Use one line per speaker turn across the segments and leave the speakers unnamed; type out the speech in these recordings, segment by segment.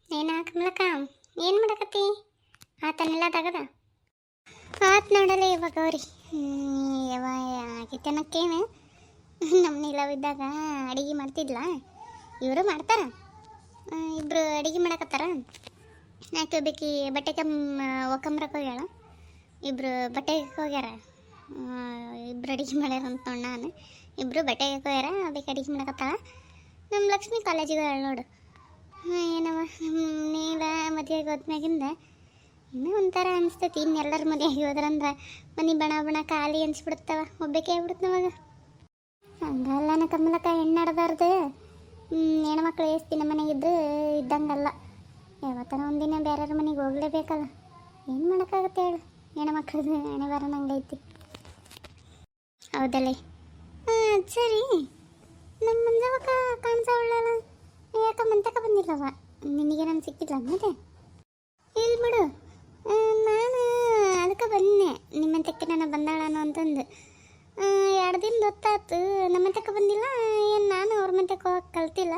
ಏನ ಕಮಲಕ್ಕ ಏನು ಮಾಡಕತ್ತಿ ಆತನೆಲ್ಲ ತಗದ ಆತ್ ನೋಡಲ್ಲ ಇವಾಗ ಅವ್ರಿ ಯಾವ ಆಗಿತ್ತನಕ್ಕೇನು ನಮ್ಮ ನಿಲವಿದ್ದಾಗ ಅಡಿಗೆ ಮಾಡ್ತಿದ್ಲ ಇವರು ಮಾಡ್ತಾರ ಇಬ್ಬರು ಅಡಿಗೆ ಮಾಡಕತ್ತಾರ ಯಾಕೆ ಬೇಕಿ ಬಟ್ಟೆ ಒಕ್ಕಂಬ್ರಕ್ಕೆ ಹೋಗ್ಯಾಳ ಇಬ್ಬರು ಬಟ್ಟೆಗೆ ಹೋಗ್ಯಾರ ಇಬ್ಬರು ಅಡಿಗೆ ಮಾಡ್ಯಾರ ಅಂತ ನಾನು ಇಬ್ಬರು ಬಟ್ಟೆಗೆ ಹೋಗ್ಯಾರ ಅದಕ್ಕೆ ಅಡಿಗೆ ಮಾಡಕತ್ತಾಳ ನಮ್ಮ ಲಕ್ಷ್ಮಿ ಕಾಲೇಜಿಗೆ ಹೇಳ ನೋಡು ಏನವ ನೀಲ ಮದುವೆ ಹೋದ್ಮ್ಯಾಗಿಂದ ಇನ್ನೂ ಒಂಥರ ಅನಿಸ್ತೈತಿ ಇನ್ನೆಲ್ಲರ ಮದುವೆಗೆ ಹೋದ್ರಂದ್ರೆ ಮನೆ ಬಣ ಖಾಲಿ ಅನ್ಸ್ಬಿಡುತ್ತವ ಒಬ್ಬಕ್ಕೆ ಆಗ್ಬಿಡುತ್ತವಾಗ ಹಂಗಲ್ಲನ ಕಮಲಕ್ಕ ಹೆಣ್ಣಾಡ್ದಾರ್ದು ಹೆಣ್ಮಕ್ಳು ಎಷ್ಟು ದಿನ ಮನೆಗಿದ್ದು ಇದ್ದಂಗಲ್ಲ ಯಾವತ್ತನ ಒಂದಿನ ಬೇರೆಯವ್ರ ಮನೆಗೆ ಹೋಗ್ಲೇಬೇಕಲ್ಲ ಏನು ಮಾಡೋಕ್ಕಾಗುತ್ತೆ ಹೇಳು ಹೆಣ್ಮಕ್ಳದ್ದು ಹಣೆ ಬರ ನಂಗೈತಿ ಹೌದಲ್ಲೇ ಸರಿ ನಮ್ಮ ಮಂಜವಕ್ಕ ಕಾಣಿಸೋಳ್ಳಲ್ಲ ಯಾಕ ಮಂತಕ ಬಂದಿಲ್ಲವ ನಿನಗೆ ನಾನು ಸಿಕ್ಕಿಲ್ಲ ಮತ್ತೆ ಇಲ್ಲಿ ಬಿಡು ನಾನು ಅದಕ್ಕೆ ಬಂದೆ ನಿಮ್ಮಂತಕ್ಕೆ ನಾನು ಬಂದಾಳನು ಅಂತಂದು 2 ದಿನ ಗೊತ್ತಾಯ್ತು ನಮ್ಮಂತಕ್ಕೆ ಬಂದಿಲ್ಲ ಏನು ನಾನು ಅವ್ರ ಮಂತಕ್ಕೆ ಹೋಗಕ್ಕೆ ಕಲ್ತಿಲ್ಲ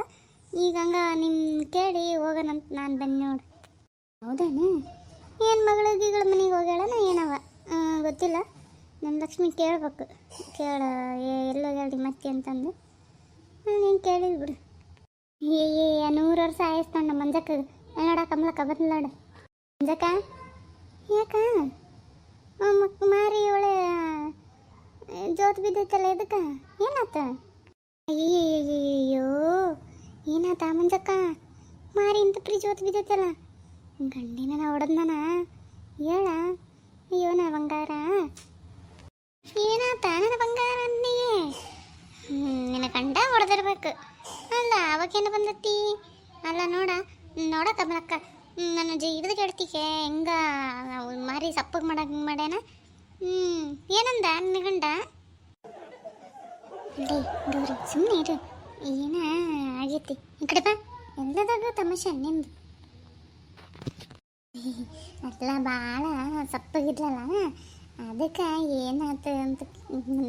ಈಗ ಹಂಗೆ ನಿಮ್ಮ ಕೇಳಿ ಹೋಗೋಣಂತ ನಾನು ಬನ್ನಿ ನೋಡು ಹೌದಾನೆ ಏನು ಮಗಳಿಗಳ ಮನೆಗೆ ಹೋಗ್ಯಾಳನ ಏನವ ಗೊತ್ತಿಲ್ಲ ನಮ್ಮ ಲಕ್ಷ್ಮಿ ಕೇಳ್ಬೇಕು ಎಲ್ಲೋ ಹೇಳಿ ಮತ್ತೆ ಅಂತಂದು ನೀನು ಕೇಳಿದ್ ಬಿಡು 100 ವರ್ಷ ಆಯಿಸ್ಕೊಂಡು ಮಂಜಕ್ಕ ನೋಡ ಕಮಲಕ್ಕ ಬಂದ್ಲಾಡ ಮಂಜಕ್ಕ ಯಾಕ ಮಾರಿ ಒಳ್ಳೆ ಜೋತ್ ಬಿದ್ದೈತಲ್ಲ ಎದಕ್ಕ ಏನಾತ ಅಯ್ಯೋ ಏನಾತ ಮಂಜಕ್ಕ ಮಾರಿ ಇಂತ ಪ್ರೀ ಜೋತ್ ಬಿದ್ದೈತಲ್ಲ ಗಂಡಿನ ಹೊಡೆದ್ನ ಹೇಳ ಅಯ್ಯೋ ನಾ ಬಂಗಾರ ಏನಾತ ನನ್ನ ಬಂಗಾರ ಅನ್ನಿಗೆ ನಿನ್ನ ಗಂಡ ಹೊಡೆದಿರ್ಬೇಕು ಅಲ್ಲ ಅವಾಗೇನು ಬಂದತ್ತಿ ಅಲ್ಲ ನೋಡ ಕಮಲಕ್ಕ ನನ್ನ ಹಿಡಿದು ಕೆಡ್ತಿಕೆ ಹೆಂಗ ಮಾರಿ ಸಪ್ಪಗೆ ಮಾಡಕ್ಕೆ ಮಾಡ್ಯಾನ ಏನಂದ ನಿನ್ನ ಗಂಡ ಅಲ್ಲೇ ಗೌರಿ ಸುಮ್ಮನೆ ಇರು ಏನ ಆಗೈತಿ ಈ ಕಡೆ ಬಾ ಎಲ್ಲದಾಗ ತಮಾಷೆ ನಿಂದು ಅಲ್ಲ ಭಾಳ ಸಪ್ಪಗಿದ್ಲಲ್ಲ ಅದಕ್ಕೆ ಏನಾಯ್ತು ಅಂತ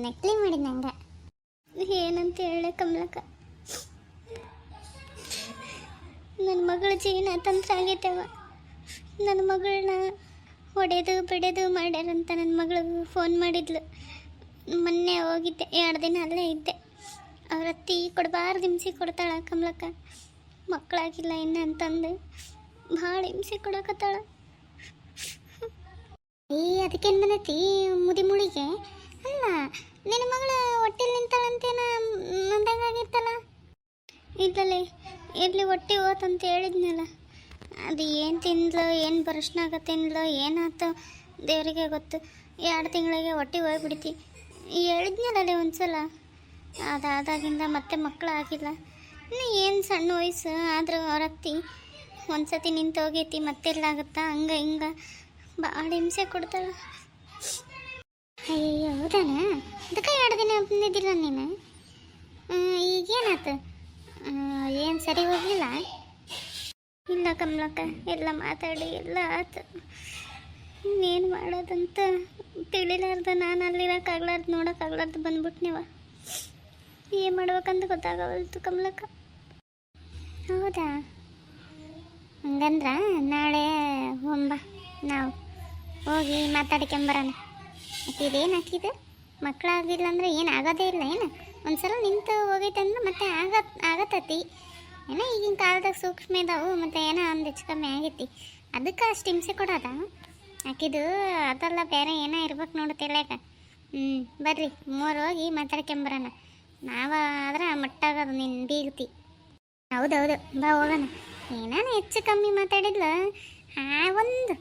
ನೆಕ್ಲಿ ಮಾಡಿದ ನಂಗೆ ಏನಂತ ಹೇಳ ಕಮಲಕ್ಕ ನನ್ನ ಮಗಳ ಜೀವನ ತಂತ್ರ ಆಗೈತವ ನನ್ನ ಮಗಳನ್ನ ಹೊಡೆದು ಬಿಡೆದು ಮಾಡ್ಯಾರಂತ ನನ್ನ ಮಗಳಿಗೆ ಫೋನ್ ಮಾಡಿದ್ಲು ಮೊನ್ನೆ ಹೋಗಿದ್ದೆ 2 ದಿನ ಅಲ್ಲೇ ಇದ್ದೆ ಅವ್ರ ಅತ್ತಿ ಕೊಡಬಾರ್ದು ಹಿಂಸೆ ಕೊಡ್ತಾಳ ಕಮಲಕ್ಕ ಮಕ್ಕಳಾಗಿಲ್ಲ ಇನ್ನು ಅಂತಂದು ಭಾಳ ಹಿಂಸೆ ಕೊಡಕತ್ತಾಳ ಅದಕ್ಕೇನು ಬಂದೈತಿ ಮುದಿಮುಳಿಗೆ ಅಲ್ಲ ನಿನ್ನ ಮಗಳ ಹೊಟ್ಟೆಲಿ ನಿಂತಾಳಂತೇನ ನಂದಂಗಾಗಿತ್ತಲ್ಲ ಇಲ್ಲಲೇ ಎಲ್ಲಿ ಹೊಟ್ಟೆ ಹೋತಂತ ಹೇಳಿದ್ನಲ್ಲ ಅದು ಏನು ತಿಂದ್ಲು ಏನು ಪ್ರಶ್ನಾಗ ತಿಂದ್ಲು ಏನಾಯ್ತು ದೇವರಿಗೆ ಗೊತ್ತು 2 ತಿಂಗಳಿಗೆ ಹೊಟ್ಟೆ ಹೋಗ್ಬಿಡ್ತಿ ಹೇಳಿದ್ನಲ್ಲೇ ಒಂದ್ಸಲ ಅದಾದಾಗಿಂದ ಮತ್ತೆ ಮಕ್ಕಳು ಆಗಿಲ್ಲ ಇನ್ನು ಏನು ಸಣ್ಣ ವಯಸ್ಸು ಆದರೂ ಅವರತ್ತಿ ಒಂದ್ಸತಿ ನಿಂತು ಹೋಗೈತಿ ಮತ್ತೆಲ್ಲಾಗುತ್ತಾ ಹಂಗೆ ಹಿಂಗೆ ಭಾಳ ಹಿಂಸೆ ಕೊಡ್ತಾಳೆ ಅಯ್ಯೋ ಹೌದಾನ ಅದಕ್ಕೆ 2 ದಿನ ಬಂದಿದ್ದಿಲ್ಲ ನೀನು ಈಗೇನಾಯ್ತು ಏನು ಸರಿ ಹೋಗಲಿಲ್ಲ ಇಲ್ಲ ಕಮಲಕ್ಕ ಎಲ್ಲ ಮಾತಾಡಿ ಎಲ್ಲ ಆಯ್ತು ಇನ್ನೇನು ಮಾಡೋದಂತ ತಿಳಿಲಾರ್ದ ನಾನು ಅಲ್ಲಿರೋಕ್ಕಾಗ್ಲಾರ್ದು ನೋಡೋಕ್ಕಾಗ್ಲಾರ್ದು ಬಂದ್ಬಿಟ್ನಿವ ಏನು ಮಾಡ್ಬೇಕಂತ ಗೊತ್ತಾಗವಲ್ತು ಕಮಲಕ್ಕ ಹೌದಾ ಹಂಗಂದ್ರ ನಾಳೆ ಹೋಂಬ ನಾವು ಹೋಗಿ ಮಾತಾಡ್ಕೊಂಬರೋಣ ಇದೇನು ಹಾಕಿದೆ ಮಕ್ಕಳಾಗಿಲ್ಲ ಅಂದ್ರೆ ಏನು ಆಗೋದೇ ಇಲ್ಲ ಏನು ಒಂದ್ಸಲ ನಿಂತು ಹೋಗೈತೆ ಅಂದ್ರೆ ಮತ್ತೆ ಆಗತ್ತತಿ ಏನೋ ಈಗಿನ ಕಾಲದಾಗ ಸೂಕ್ಷ್ಮ ಇದಾವು ಮತ್ತು ಏನೋ ಒಂದು ಹೆಚ್ಚು ಕಮ್ಮಿ ಆಗೈತಿ ಅದಕ್ಕೆ ಅಷ್ಟು ಹಿಂಸೆ ಕೊಡೋದ ಹಾಕಿದ್ದು ಅದೆಲ್ಲ ಬೇರೆ ಏನೋ ಇರ್ಬೇಕು ನೋಡುತ್ತಿಲ್ಲಾಗ ಬರ್ರಿ 3 ಹೋಗಿ ಮಾತಾಡ್ಕೊಂಬರೋಣ ನಾವಾದ್ರೆ ಮಟ್ಟಾಗೋದು ನಿನ್ನ ಬೀಗ್ತಿ ಹೌದೌದು ಬಾ ಹೋಗೋಣ ಏನಾನು ಹೆಚ್ಚು ಕಮ್ಮಿ ಮಾತಾಡಿದ್ಲು 2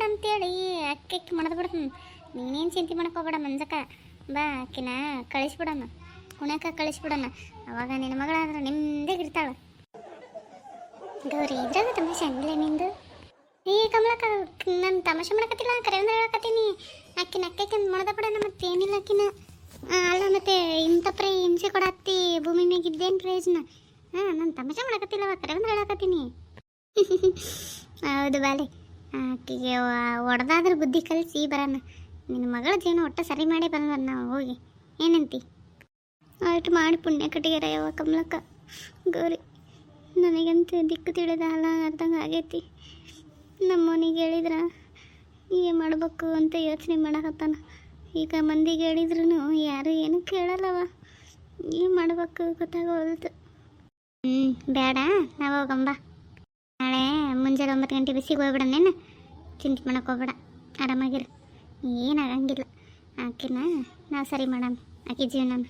ಅಂತೇಳಿ ಅಕ್ಕಿ ಮಡ್ದು ಬಿಡ್ತೀನಿ ನೀನೇನು ಚಿಂತೆ ಮಾಡ್ಕೋಬೇಡ ಮಂಜಕ್ಕ ಬಾ ಅಕ್ಕಿನ ಕಳಿಸ್ಬಿಡೋಣ ಕುಣಕ ಕಳಿಸ್ಬಿಡೋಣ ಅವಾಗ ನಿನ್ನ ಮಗಳಾದ್ರೆ ನಿಮ್ಮದೇ ಗೌರಿ ಇದ್ರಾಗ ತಮಾಷೆ ಅಂದಿಲ್ಲ ನಿಂದು ಈ ಕಮಲಕ್ಕ ನಾನು ತಮಾಷೆ ಮಾಡಕತ್ತಿಲ್ಲ ಕರೆಯಿಂದ ಹೇಳಕತ್ತೀನಿ ಅಕ್ಕಿನ ಅಕ್ಕಿ ಮಾಡ್ದ ಬಿಡೋಣ ಮತ್ತೆ ಏನಿಲ್ಲ ಅಕ್ಕಿನ ಅಲ್ಲ ಮತ್ತೆ ಇಂಥಪ್ರೆ ಹಿಂಸೆ ಕೊಡತ್ತಿ ಭೂಮಿ ಮ್ಯಾಗ ಇದ್ದೇನು ಪ್ರಯೋಜನ ನಾನು ತಮಾಷೆ ಮಾಡಕತ್ತಿಲ್ಲವ ಕರೆಯಿಂದ ಹೇಳಕತ್ತೀನಿ ಹೌದು ಬಾಲೆ ಆಕೆಗೆ ಹೊಡೆದಾದ್ರೆ ಬುದ್ಧಿ ಕಲಿಸಿ ಬರೋಣ ನಿನ್ನ ಮಗಳ ಜೀವನ ಒಟ್ಟು ಸರಿ ಮಾಡಿ ಬರೋಣ ನಾವು ಹೋಗಿ ಏನಂತಿ ಅಷ್ಟು ಮಾಡಿ ಪುಣ್ಯ ಕಟ್ಟಿಗೆರ ಯಾವ ಕಮಲಕ್ಕ ಗೌರಿ ನನಗಂತೂ ದಿಕ್ಕು ತಿಳಿದ ಹಾಲ ಅರ್ಧಂಗೆ ಆಗೈತಿ. ನಮ್ಮವನಿಗೆ ಹೇಳಿದ್ರೆ ಏನು ಮಾಡ್ಬೇಕು ಅಂತ ಯೋಚನೆ ಮಾಡಕತ್ತಾನ. ಈಗ ಮಂದಿಗೆ ಹೇಳಿದ್ರು ಯಾರು ಏನು ಕೇಳಲ್ಲವ. ಏನು ಮಾಡ್ಬೇಕು ಗೊತ್ತಾಗೋಲ್ತು. ಬೇಡ, ನಾವು ಹೋಗಂಬ. ನಾಳೆ ಮುಂಜಾನೆ 9 ಗಂಟೆ ಬಿಸಿಗೆ ಹೋಗ್ಬಿಡನೇನು. ಚಿಂತೆ ಮಾಡಕ್ಕೆ ಹೋಗ್ಬೇಡ, ಆರಾಮಾಗಿರು. ಏನಾಗಂಗಿಲ್ಲ. ಆಕಿನ ನಾವು ಸರಿ ಮಾಡೋಣ, ಆಕೆ ಜೀವನ.